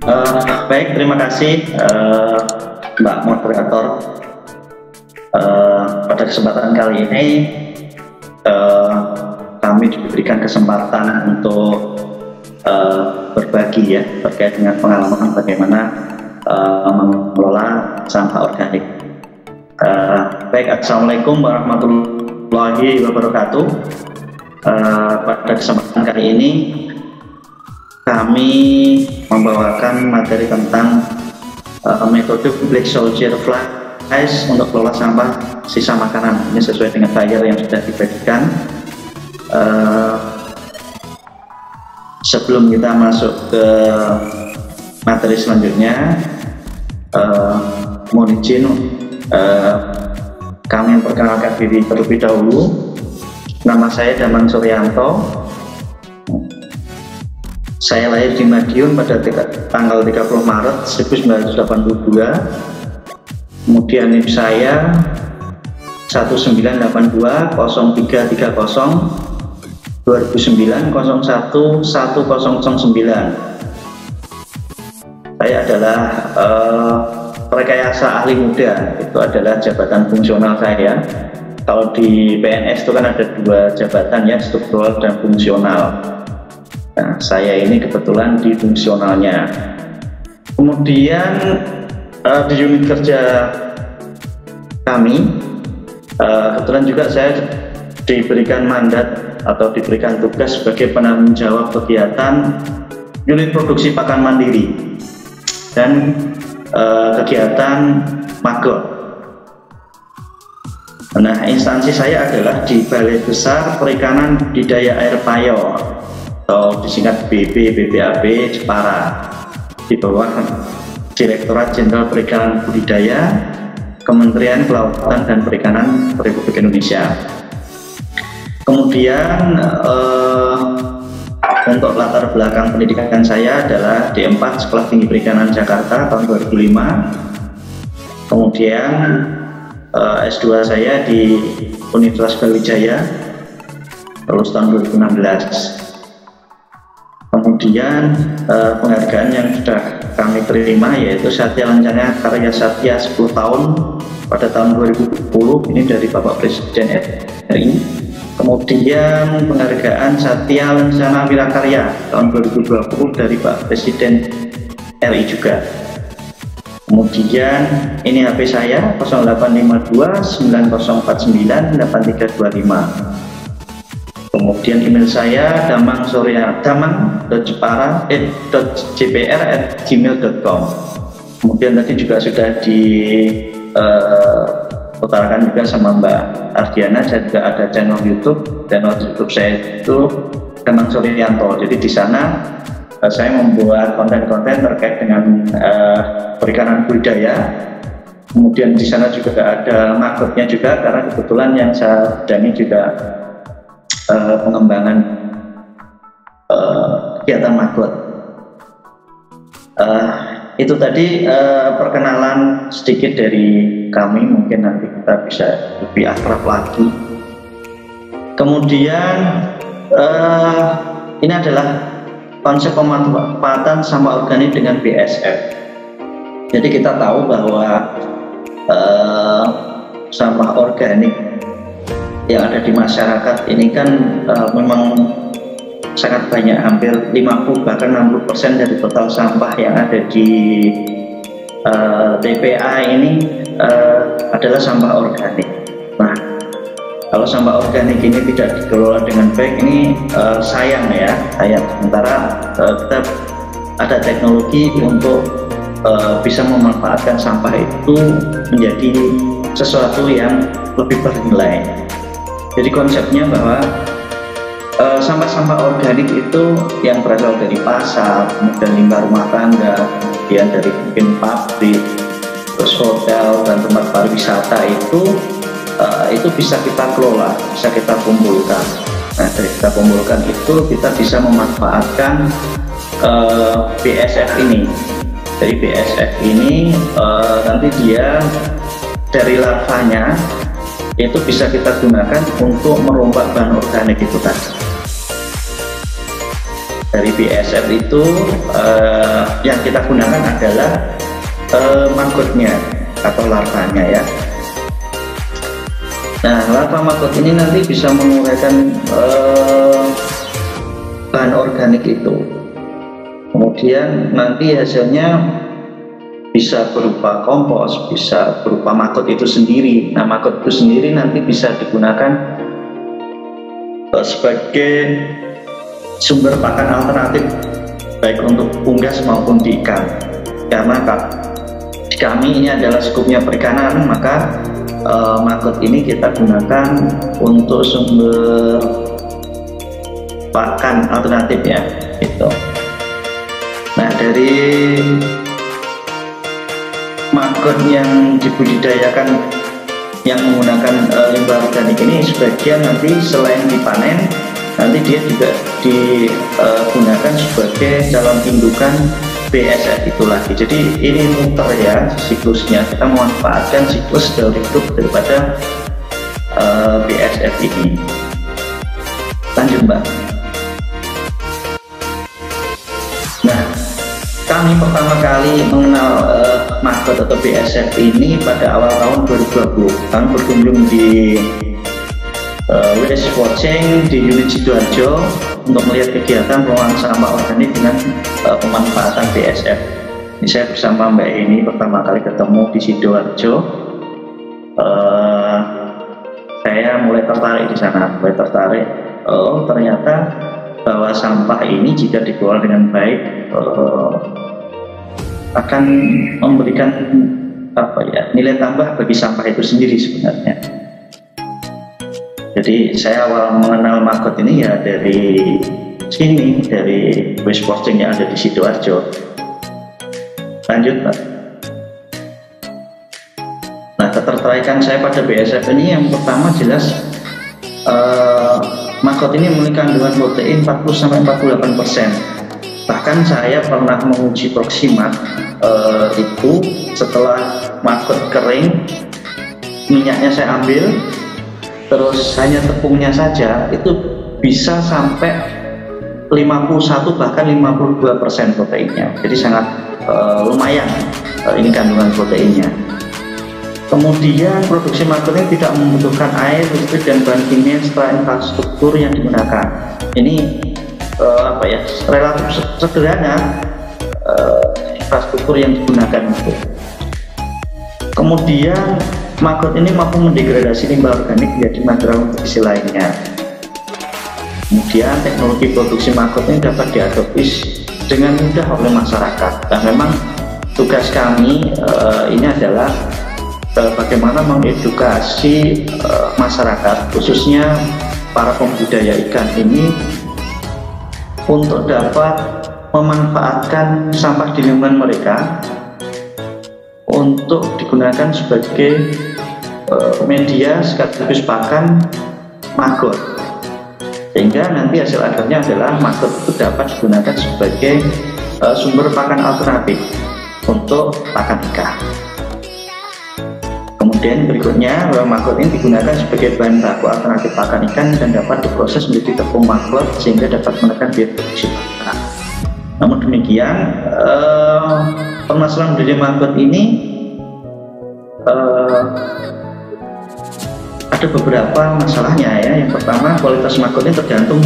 Baik, terima kasih Mbak Moderator. Pada kesempatan kali ini kami diberikan kesempatan untuk berbagi ya terkait dengan pengalaman bagaimana mengelola sampah organik. Baik, Assalamualaikum warahmatullahi wabarakatuh. Pada kesempatan kali ini kami membawakan materi tentang metode Black Soldier Flies untuk kelola sampah sisa makanan. Ini sesuai dengan flyer yang sudah dibagikan. Sebelum kita masuk ke materi selanjutnya, mohon izin kami memperkenalkan diri terlebih dahulu. Nama saya Damang Suryanto. Saya lahir di Madiun pada tanggal 30 Maret 1982. Kemudian NIP saya 1982 0330 2009 01 1009. Saya adalah rekayasa ahli muda, itu adalah jabatan fungsional saya. Kalau di PNS itu kan ada dua jabatan ya, struktural dan fungsional. Nah, saya ini kebetulan di fungsionalnya. Kemudian di unit kerja kami, kebetulan juga saya diberikan mandat atau diberikan tugas sebagai penanggung jawab kegiatan unit produksi pakan mandiri dan kegiatan magot. Nah, instansi saya adalah di Balai Besar Perikanan Budidaya Air Payo atau disingkat BPAB Jepara, di bawah Direktorat Jenderal Perikanan Budidaya Kementerian Kelautan dan Perikanan Republik Indonesia. Kemudian untuk latar belakang pendidikan saya adalah D4 Sekolah Tinggi Perikanan Jakarta tahun 2005. Kemudian S2 saya di Universitas Brawijaya lulus tahun 2016. Kemudian penghargaan yang sudah kami terima yaitu Satya Lancana Karya Satya 10 tahun pada tahun 2010, ini dari Bapak Presiden RI. Kemudian penghargaan Satya Lancana Wirakarya tahun 2020 dari Pak Presiden RI juga. Kemudian ini HP saya 0852 9049 8325. Kemudian email saya damang.jpr@gmail.com. Kemudian tadi juga sudah diutarakan juga sama Mbak Ardiana, saya juga ada channel YouTube. Channel YouTube saya itu Damang Suryanto. Jadi di sana saya membuat konten-konten terkait dengan perikanan budidaya. Kemudian di sana juga ada magotnya juga, karena kebetulan yang saya bidangi juga pengembangan kegiatan magot. Itu tadi perkenalan sedikit dari kami, mungkin nanti kita bisa lebih akrab lagi. Kemudian ini adalah konsep pemanfaatan sampah organik dengan BSF. Jadi kita tahu bahwa sampah organik yang ada di masyarakat ini kan memang sangat banyak, hampir 50 bahkan 60% dari total sampah yang ada di TPA ini adalah sampah organik. Nah, kalau sampah organik ini tidak dikelola dengan baik, ini sayang ya, sayang. Sementara kita ada teknologi untuk bisa memanfaatkan sampah itu menjadi sesuatu yang lebih bernilai. Jadi konsepnya bahwa sampah-sampah organik itu yang berasal dari pasar, kemudian limbah rumah tangga, kemudian dari mungkin pabrik, terus hotel dan tempat pariwisata itu bisa kita kelola, bisa kita kumpulkan. Nah, dari kita kumpulkan itu kita bisa memanfaatkan BSF ini. Dari BSF ini nanti dia dari larvanya itu bisa kita gunakan untuk merombak bahan organik itu tadi. Dari BSF itu yang kita gunakan adalah maggotnya atau larvanya ya. Nah, larva maggot ini nanti bisa menguraikan bahan organik itu, kemudian nanti hasilnya bisa berupa kompos, bisa berupa maggot itu sendiri. Nah, maggot itu sendiri nanti bisa digunakan sebagai sumber pakan alternatif baik untuk unggas maupun di ikan. Karena di kami ini adalah skupnya perikanan, maka maggot ini kita gunakan untuk sumber pakan alternatif ya, gitu. Nah, dari maggot yang dibudidayakan yang menggunakan limbah organik ini, sebagian nanti selain dipanen, nanti dia juga digunakan sebagai calon indukan BSF itu lagi. Jadi ini muter ya siklusnya, kita memanfaatkan siklus dari hidup daripada BSF ini. Lanjut Mbak. Nah, kami pertama kali mengenal maggot atau BSF ini pada awal tahun 2020. Kami berkunjung di waste watching di unit Sidoarjo untuk melihat kegiatan pengolahan sampah organik dengan pemanfaatan BSF. Ini saya bersama Mbak ini pertama kali ketemu di Sidoarjo. Saya mulai tertarik di sana, ternyata bahwa sampah ini jika dikelola dengan baik akan memberikan nilai tambah bagi sampah itu sendiri sebenarnya. Jadi saya awal mengenal maggot ini ya dari sini, dari waste watching yang ada di Sidoarjo. Lanjut Pak. Nah, ketertarikan saya pada BSF ini yang pertama jelas maggot ini memiliki kandungan protein 40-48%. Bahkan saya pernah menguji proximat itu setelah maggot kering, minyaknya saya ambil, terus hanya tepungnya saja itu bisa sampai 51 bahkan 52% proteinnya. Jadi sangat lumayan ini kandungan proteinnya. Kemudian produksi maggot ini tidak membutuhkan air, listrik, dan bahan kimia setelah infrastruktur yang digunakan. Ini relatif sederhana infrastruktur yang digunakan itu. Kemudian maggot ini mampu mendegradasi limbah organik menjadi material nutrisi lainnya. Kemudian teknologi produksi maggot ini dapat diadopsi dengan mudah oleh masyarakat. Dan memang tugas kami ini adalah bagaimana mengedukasi masyarakat, khususnya para pembudidaya ikan ini, untuk dapat memanfaatkan sampah di lingkungan mereka untuk digunakan sebagai media sekaligus pakan maggot, sehingga nanti hasil akhirnya adalah maggot itu dapat digunakan sebagai sumber pakan alternatif untuk pakan ikan. Kemudian berikutnya, maggot ini digunakan sebagai bahan baku alternatif pakan ikan dan dapat diproses menjadi tepung maggot sehingga dapat menekan biaya produksi pakan. Namun demikian, permasalahan budidaya maggot ini ada beberapa masalahnya ya. Yang pertama, kualitas maggot ini tergantung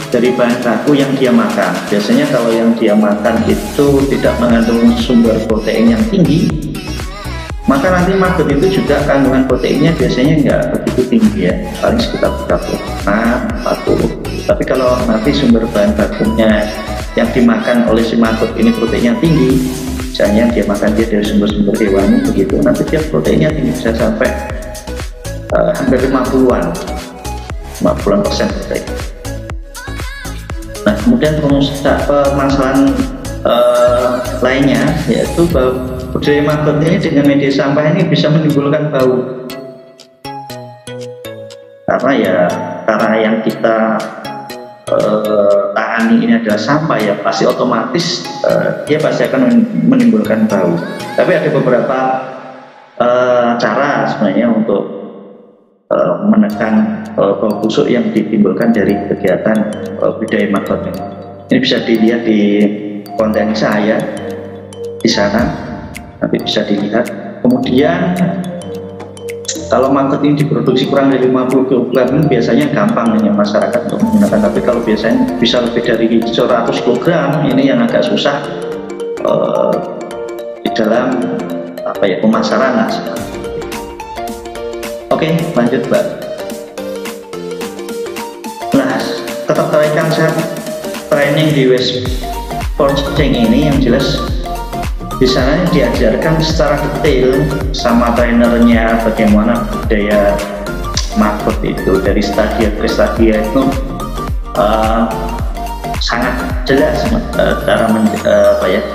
dari bahan baku yang dia makan. Biasanya kalau yang dia makan itu tidak mengandung sumber protein yang tinggi, maka nanti maggot itu juga kandungan proteinnya biasanya nggak begitu tinggi ya, paling sekitar 35-40. Tapi kalau nanti sumber bahan bakunya yang dimakan oleh si maggot ini proteinnya tinggi, misalnya dia makan dari sumber-sumber hewani begitu, nanti dia proteinnya tinggi, bisa sampai hampir 50% protein. Nah, kemudian permasalahan lainnya yaitu bahwa budidaya maggot ini dengan media sampah ini bisa menimbulkan bau, karena yang kita tangani ini adalah sampah ya, pasti otomatis dia pasti akan menimbulkan bau. Tapi ada beberapa cara sebenarnya untuk menekan bau busuk yang ditimbulkan dari kegiatan budidaya maggot ini. Bisa dilihat di konten saya. di sana, nanti bisa dilihat. Kemudian kalau maggot ini diproduksi kurang dari 50 kg biasanya gampang ya masyarakat untuk menggunakan, tapi kalau biasanya bisa lebih dari 100 kg ini yang agak susah di dalam pemasaran lah. Oke, lanjut Mbak. Nah, ketertarikan saya training di West Forging ini yang jelas di sana diajarkan secara detail sama trainernya bagaimana budaya maggot itu dari stadia ke stadia itu sangat jelas cara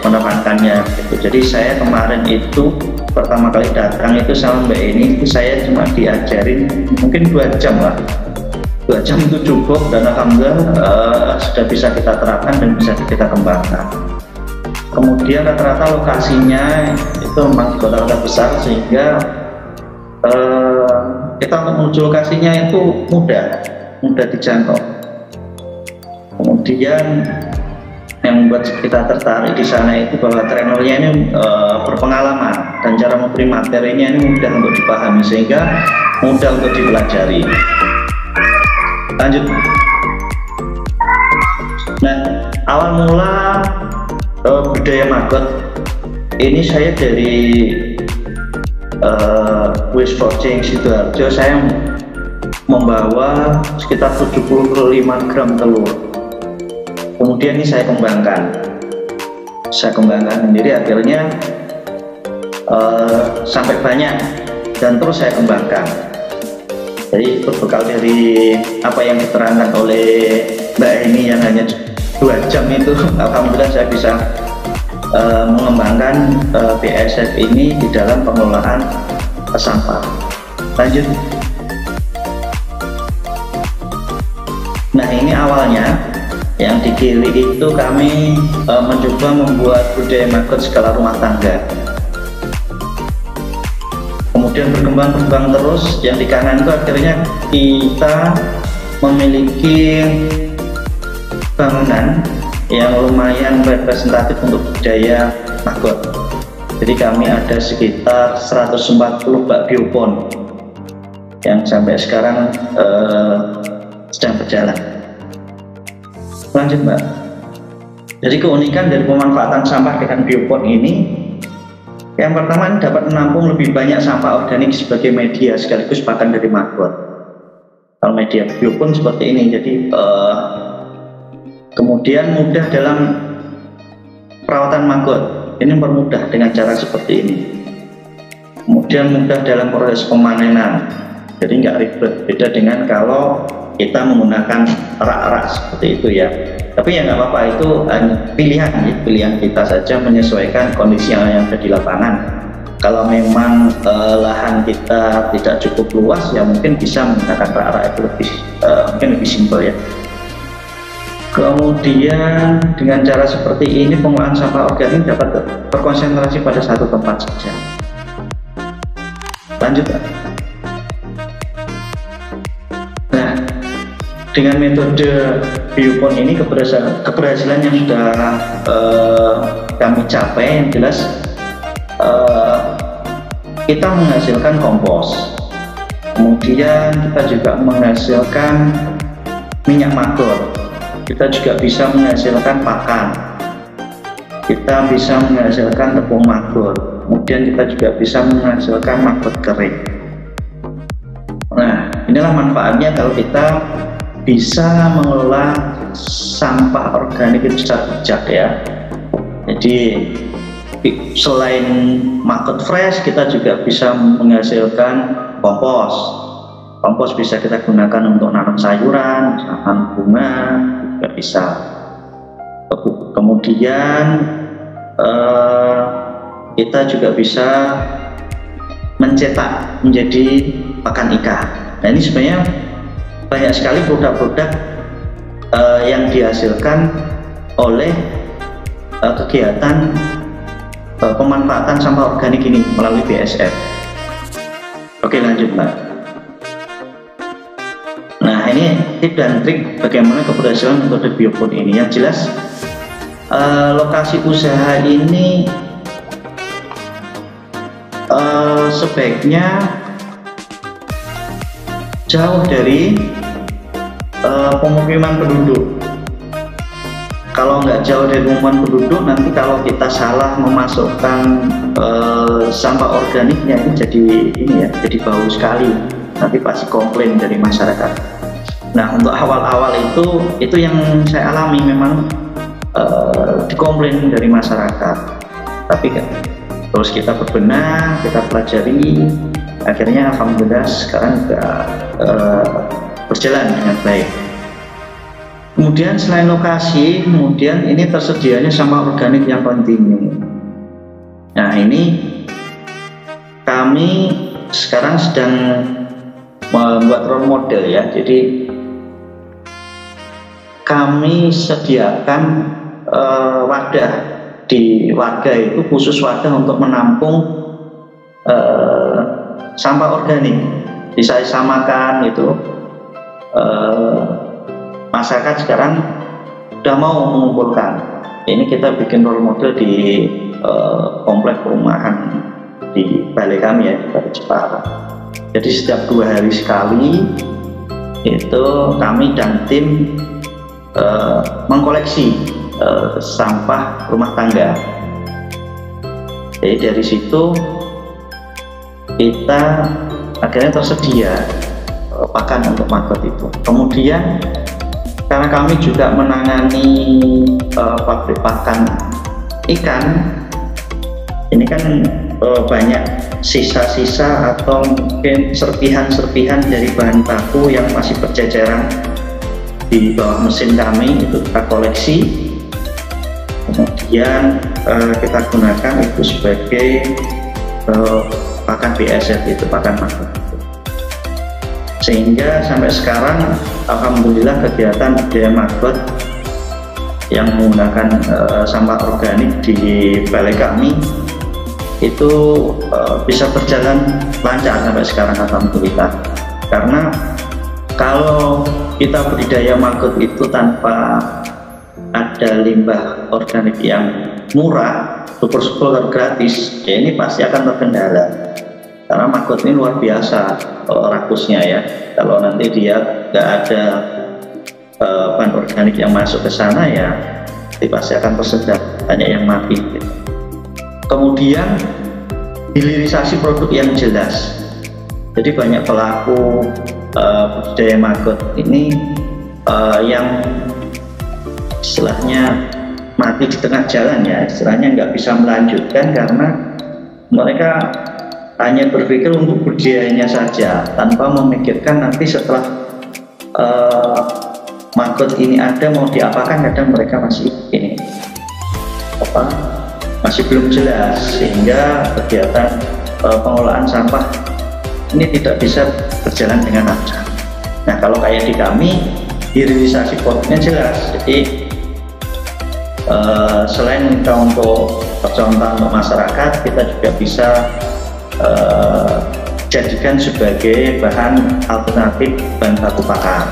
menerangkannya gitu. Jadi saya kemarin itu pertama kali datang itu sama Mbak ini itu saya cuma diajarin mungkin 2 jam lah, 2 jam itu cukup, dan alhamdulillah sudah bisa kita terapkan dan bisa kita kembangkan. Kemudian rata-rata lokasinya itu memang di kota-kota besar sehingga kita untuk menuju lokasinya itu mudah dijangkau. Kemudian yang membuat kita tertarik di sana itu bahwa trainernya ini berpengalaman dan cara memberi materinya ini mudah untuk dipahami sehingga mudah untuk dipelajari. Lanjut. Nah, awal mula budaya maggot ini saya dari West Forging Sidoarjo, saya membawa sekitar 75 gram telur. Kemudian ini saya kembangkan sendiri, akhirnya sampai banyak dan terus saya kembangkan. Jadi berbekal dari apa yang diterangkan oleh Mbak ini yang hanya 2 jam itu, alhamdulillah saya bisa mengembangkan BASF ini di dalam pengelolaan sampah. Lanjut. Nah, ini awalnya yang di kiri itu kami mencoba membuat budaya maggot skala rumah tangga. Kemudian berkembang terus, yang di kanan itu akhirnya kita memiliki bangunan yang lumayan representatif untuk budaya maggot. Jadi kami ada sekitar 140 bak biopon yang sampai sekarang sedang berjalan. Lanjut Mbak. Jadi keunikan dari pemanfaatan sampah dengan biopon ini, yang pertama ini dapat menampung lebih banyak sampah organik sebagai media sekaligus pakan dari maggot. Kalau media biopon seperti ini, jadi kemudian mudah dalam perawatan maggot, ini mempermudah dengan cara seperti ini. Kemudian mudah dalam proses pemanenan, jadi nggak ribet, beda dengan kalau kita menggunakan rak-rak seperti itu ya. Tapi ya nggak apa-apa, itu pilihan kita saja menyesuaikan kondisi yang ada di lapangan. Kalau memang lahan kita tidak cukup luas, ya mungkin bisa menggunakan rak-rak itu mungkin lebih simpel ya. Kemudian dengan cara seperti ini pengolahan sampah organik dapat terkonsentrasi pada satu tempat saja. Lanjut. Nah, dengan metode biopon ini keberhasilan yang sudah kami capai yang jelas kita menghasilkan kompos, kemudian kita juga menghasilkan minyak maggot, kita juga bisa menghasilkan pakan, kita bisa menghasilkan tepung maggot, kemudian kita juga bisa menghasilkan maggot kering. Nah, inilah manfaatnya kalau kita bisa mengelola sampah organik itu secara bijak ya. Jadi selain maggot fresh, kita juga bisa menghasilkan kompos. Kompos bisa kita gunakan untuk nanam sayuran, nanam bunga, juga bisa. Kemudian kita juga bisa mencetak menjadi pakan ikan. Nah, ini sebenarnya banyak sekali produk-produk yang dihasilkan oleh kegiatan pemanfaatan sampah organik ini melalui BASF. Oke, lanjut Mbak. Nah, ini tip dan trik bagaimana keberhasilan metode biopon ini. Yang jelas lokasi usaha ini sebaiknya jauh dari pemukiman penduduk. Kalau nggak jauh dari pemukiman penduduk, nanti kalau kita salah memasukkan sampah organiknya itu jadi bau sekali. Nanti pasti komplain dari masyarakat. Nah, untuk awal-awal itu yang saya alami, memang dikomplain dari masyarakat. Tapi kan terus kita berbenah, kita pelajari, akhirnya alhamdulillah sekarang sudah berjalan dengan baik. Kemudian selain lokasi, kemudian ini tersedianya sampah organik yang kontinu. Nah, ini kami sekarang sedang membuat role model ya. Jadi kami sediakan wadah di warga, itu khusus wadah untuk menampung sampah organik. Bisa samakan itu. Masyarakat sekarang sudah mau mengumpulkan. Ini kita bikin role model di komplek perumahan di balai kami ya, di Balai Jepara. Jadi setiap 2 hari sekali itu kami dan tim mengkoleksi sampah rumah tangga. Jadi dari situ kita akhirnya tersedia pakan untuk maggot itu. Kemudian karena kami juga menangani pabrik pakan ikan, ini kan banyak sisa-sisa atau mungkin serpihan-serpihan dari bahan baku yang masih berceceran di bawah mesin kami, itu kita koleksi, kemudian kita gunakan itu sebagai pakan BASF, itu pakan maggot. Sehingga sampai sekarang alhamdulillah kegiatan budidaya maggot yang menggunakan sampah organik di balai kami itu bisa berjalan lancar sampai sekarang alhamdulillah. Karena kalau kita budidaya maggot itu tanpa ada limbah organik yang murah, super gratis, ya ini pasti akan terkendala. Karena maggot ini luar biasa rakusnya ya. Kalau nanti dia nggak ada bahan organik yang masuk ke sana, ya pasti akan tersedak, banyak yang mati gitu. Kemudian hilirisasi produk yang jelas. Jadi banyak pelaku budidaya maggot ini yang istilahnya mati di tengah jalan ya, istilahnya nggak bisa melanjutkan karena mereka hanya berpikir untuk budidayanya saja tanpa memikirkan nanti setelah maggot ini ada mau diapakan. Kadang mereka masih masih belum jelas, sehingga kegiatan pengelolaan sampah ini tidak bisa berjalan dengan lancar. Nah, kalau kayak di kami, hilirisasi produknya jelas. Jadi selain kita untuk percontohan untuk masyarakat, kita juga bisa jadikan sebagai bahan alternatif bahan baku pakan.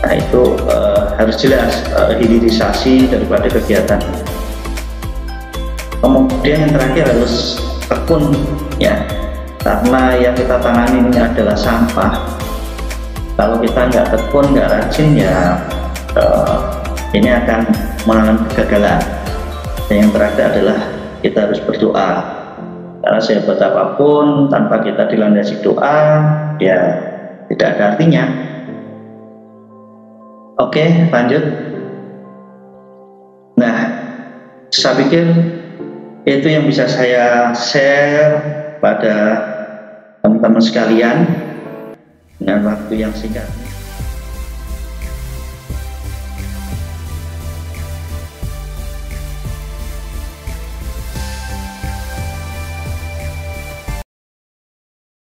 Nah, itu harus jelas hilirisasi daripada kegiatan. Kemudian yang terakhir harus tekun ya, karena yang kita tangani ini adalah sampah. Kalau kita nggak tekun, nggak rajin, ya ini akan mengalami kegagalan. Dan yang terakhir adalah kita harus berdoa, karena sehebat apapun tanpa kita dilandasi doa, ya tidak ada artinya. Oke, lanjut. Nah, saya pikir itu yang bisa saya share pada teman-teman sekalian dengan waktu yang singkat.